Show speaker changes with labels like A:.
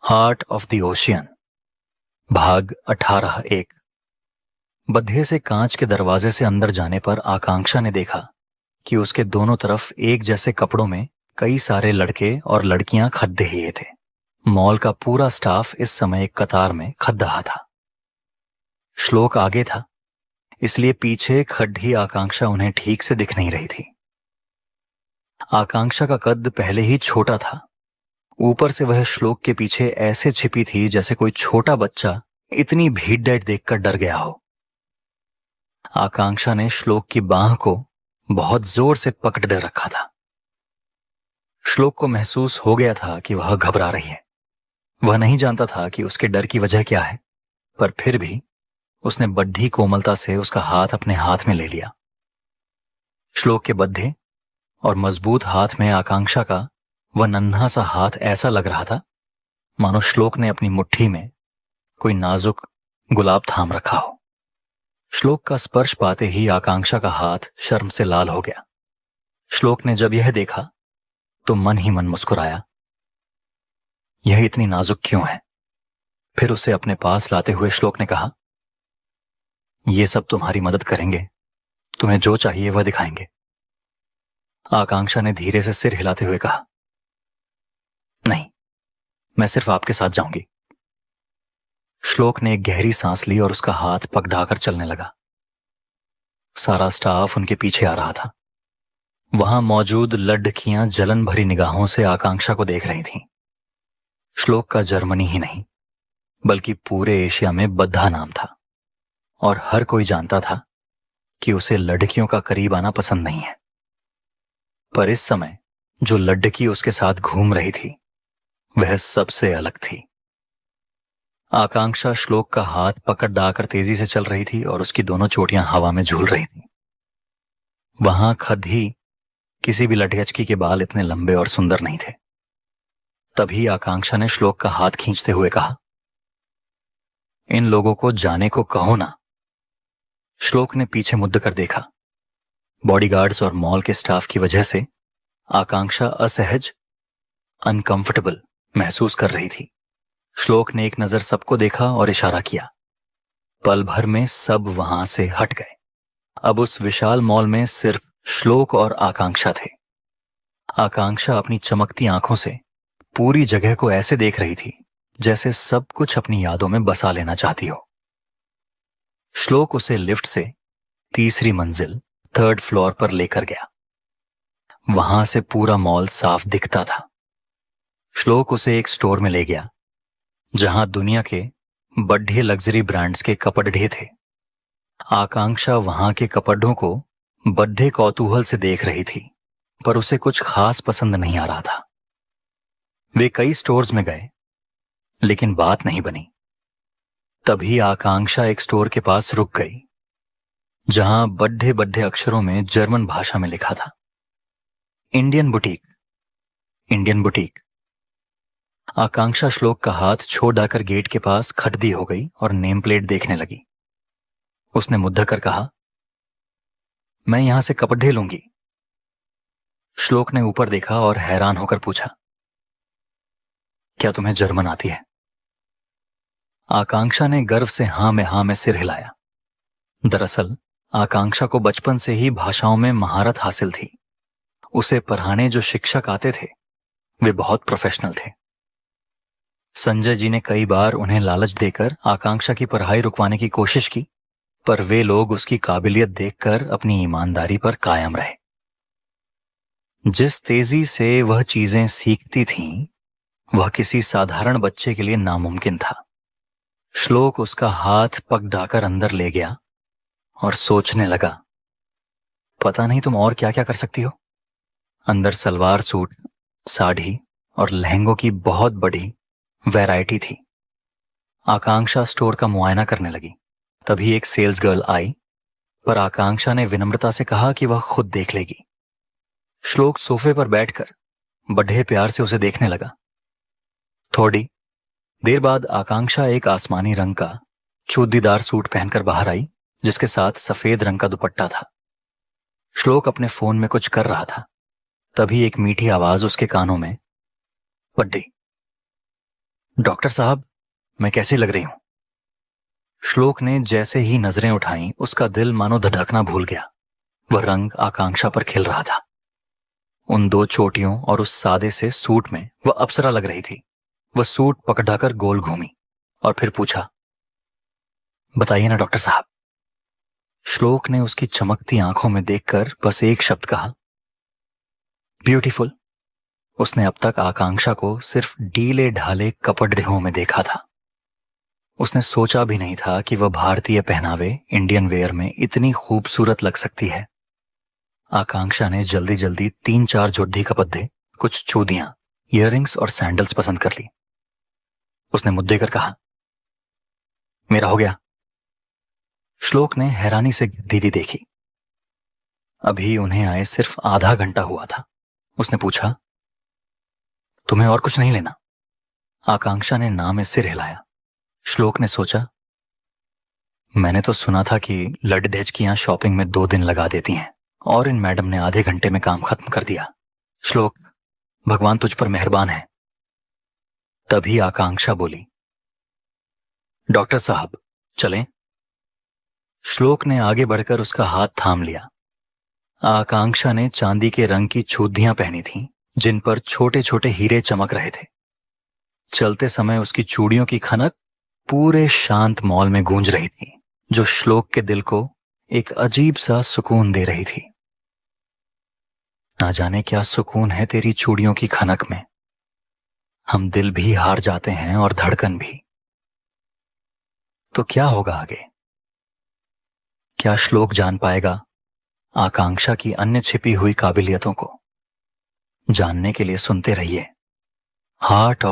A: Heart of the ocean भाग 18-1। बद्हे से कांच के दरवाजे से अंदर जाने पर आकांक्षा ने देखा कि उसके दोनों तरफ एक जैसे कपड़ों में कई सारे लड़के और लड़कियां खद्दे थे। मॉल का पूरा स्टाफ इस समय एक कतार में खद्दहा था। श्लोक आगे था, इसलिए पीछे खड्डी आकांक्षा उन्हें ठीक से दिख नहीं रही थी। आकांक्षा का कद पहले ही छोटा था, ऊपर से वह श्लोक के पीछे ऐसे छिपी थी जैसे कोई छोटा बच्चा इतनी भीड़ देखकर डर गया हो। आकांक्षा ने श्लोक की बांह को बहुत जोर से पकड़ रखा था। श्लोक को महसूस हो गया था कि वह घबरा रही है। वह नहीं जानता था कि उसके डर की वजह क्या है, पर फिर भी उसने बड्ढी कोमलता से उसका हाथ अपने हाथ में ले लिया। श्लोक के बद्धे और मजबूत हाथ में आकांक्षा का वह नन्हा सा हाथ ऐसा लग रहा था मानो श्लोक ने अपनी मुट्ठी में कोई नाजुक गुलाब थाम रखा हो। श्लोक का स्पर्श पाते ही आकांक्षा का हाथ शर्म से लाल हो गया। श्लोक ने जब यह देखा तो मन ही मन मुस्कुराया। यह इतनी नाजुक क्यों है? फिर उसे अपने पास लाते हुए श्लोक ने कहा, ये सब तुम्हारी मदद करेंगे, तुम्हें जो चाहिए वह दिखाएंगे। आकांक्षा ने धीरे से सिर हिलाते हुए कहा, नहीं, मैं सिर्फ आपके साथ जाऊंगी। श्लोक ने एक गहरी सांस ली और उसका हाथ पकड़ाकर चलने लगा। सारा स्टाफ उनके पीछे आ रहा था। वहां मौजूद लड़कियां जलन भरी निगाहों से आकांक्षा को देख रही थीं। श्लोक का जर्मनी ही नहीं बल्कि पूरे एशिया में बद्धा नाम था और हर कोई जानता था कि उसे लड़कियों का करीब आना पसंद नहीं है। पर इस समय जो लड़की उसके साथ घूम रही थी वह सबसे अलग थी। आकांक्षा श्लोक का हाथ पकड़ डाकर तेजी से चल रही थी और उसकी दोनों चोटियां हवा में झूल रही थीं। वहां खद्दी किसी भी लठगचकी के बाल इतने लंबे और सुंदर नहीं थे। तभी आकांक्षा ने श्लोक का हाथ खींचते हुए कहा, इन लोगों को जाने को कहो ना। श्लोक ने पीछे मुड़ कर देखा। बॉडीगार्ड्स और मॉल के स्टाफ की वजह से आकांक्षा असहज, अनकंफर्टेबल महसूस कर रही थी। श्लोक ने एक नजर सबको देखा और इशारा किया। पल भर में सब वहां से हट गए। अब उस विशाल मॉल में सिर्फ श्लोक और आकांक्षा थे। आकांक्षा अपनी चमकती आंखों से पूरी जगह को ऐसे देख रही थी जैसे सब कुछ अपनी यादों में बसा लेना चाहती हो। श्लोक उसे लिफ्ट से तीसरी मंजिल 3rd फ्लोर पर लेकर गया। वहां से पूरा मॉल साफ दिखता था। श्लोक उसे एक स्टोर में ले गया जहां दुनिया के बड़े लग्जरी ब्रांड्स के कपड़े थे। आकांक्षा वहां के कपड़ों को बड़े कौतूहल से देख रही थी, पर उसे कुछ खास पसंद नहीं आ रहा था। वे कई स्टोर्स में गए लेकिन बात नहीं बनी। तभी आकांक्षा एक स्टोर के पास रुक गई जहां बड़े बड़े अक्षरों में जर्मन भाषा में लिखा था, इंडियन बुटीक, इंडियन बुटीक। आकांक्षा श्लोक का हाथ छोड़ डाकर गेट के पास खड़ी हो गई और नेम प्लेट देखने लगी। उसने मुद्दा कर कहा, मैं यहां से कपड़े लूंगी। श्लोक ने ऊपर देखा और हैरान होकर पूछा, क्या तुम्हें जर्मन आती है? आकांक्षा ने गर्व से हां में सिर हिलाया। दरअसल आकांक्षा को बचपन से ही भाषाओं में महारत हासिल थी। उसे पढ़ाने जो शिक्षक आते थे वे बहुत प्रोफेशनल थे। संजय जी ने कई बार उन्हें लालच देकर आकांक्षा की पढ़ाई रुकवाने की कोशिश की, पर वे लोग उसकी काबिलियत देखकर अपनी ईमानदारी पर कायम रहे। जिस तेजी से वह चीजें सीखती थीं, वह किसी साधारण बच्चे के लिए नामुमकिन था। श्लोक उसका हाथ पकड़ाकर अंदर ले गया और सोचने लगा, पता नहीं तुम और क्या क्या कर सकती हो। अंदर सलवार सूट, साड़ी और लहंगों की बहुत बड़ी वैरायटी थी। आकांक्षा स्टोर का मुआयना करने लगी। तभी एक सेल्स गर्ल आई, पर आकांक्षा ने विनम्रता से कहा कि वह खुद देख लेगी। श्लोक सोफे पर बैठकर बड़े प्यार से उसे देखने लगा। थोड़ी देर बाद आकांक्षा एक आसमानी रंग का चूड़ीदार सूट पहनकर बाहर आई जिसके साथ सफेद रंग का दुपट्टा था। श्लोक अपने फोन में कुछ कर रहा था। तभी एक मीठी आवाज उसके कानों में, बड्डी, डॉक्टर साहब, मैं कैसी लग रही हूं? श्लोक ने जैसे ही नजरें उठाईं, उसका दिल मानो धड़कना भूल गया। वह रंग आकांक्षा पर खिल रहा था। उन दो चोटियों और उस सादे से सूट में वह अप्सरा लग रही थी। वह सूट पकड़ाकर गोल घूमी और फिर पूछा, बताइए ना डॉक्टर साहब। श्लोक ने उसकी चमकती आंखों में देखकर बस एक शब्द कहा, ब्यूटीफुल। उसने अब तक आकांक्षा को सिर्फ ढीले ढाले कपड़े में देखा था। उसने सोचा भी नहीं था कि वह भारतीय पहनावे, इंडियन वेयर में इतनी खूबसूरत लग सकती है। आकांक्षा ने जल्दी जल्दी 3-4 जोड़ी कपड़े, कुछ चूड़ियां, इयररिंग्स और सैंडल्स पसंद कर ली। उसने मुद्दे कर कहा, मेरा हो गया। श्लोक ने हैरानी से दीदी देखी। अभी उन्हें आए सिर्फ आधा घंटा हुआ था। उसने पूछा, तुम्हें और कुछ नहीं लेना? आकांक्षा ने ना में सिर हिलाया। श्लोक ने सोचा, मैंने तो सुना था कि लड़ढेचकियां शॉपिंग में 2 दिन लगा देती हैं और इन मैडम ने आधे घंटे में काम खत्म कर दिया। श्लोक, भगवान तुझ पर मेहरबान है। तभी आकांक्षा बोली, डॉक्टर साहब चलें? श्लोक ने आगे बढ़कर उसका हाथ थाम लिया। आकांक्षा ने चांदी के रंग की चूड़ियां पहनी थीं, जिन पर छोटे छोटे हीरे चमक रहे थे। चलते समय उसकी चूड़ियों की खनक पूरे शांत मॉल में गूंज रही थी, जो श्लोक के दिल को एक अजीब सा सुकून दे रही थी। ना जाने क्या सुकून है तेरी चूड़ियों की खनक में। हम दिल भी हार जाते हैं और धड़कन भी। तो क्या होगा आगे? क्या श्लोक जान पाएगा आकांक्षा की अन्य छिपी हुई काबिलियतों को? जानने के लिए सुनते रहिए हार्ट ऑफ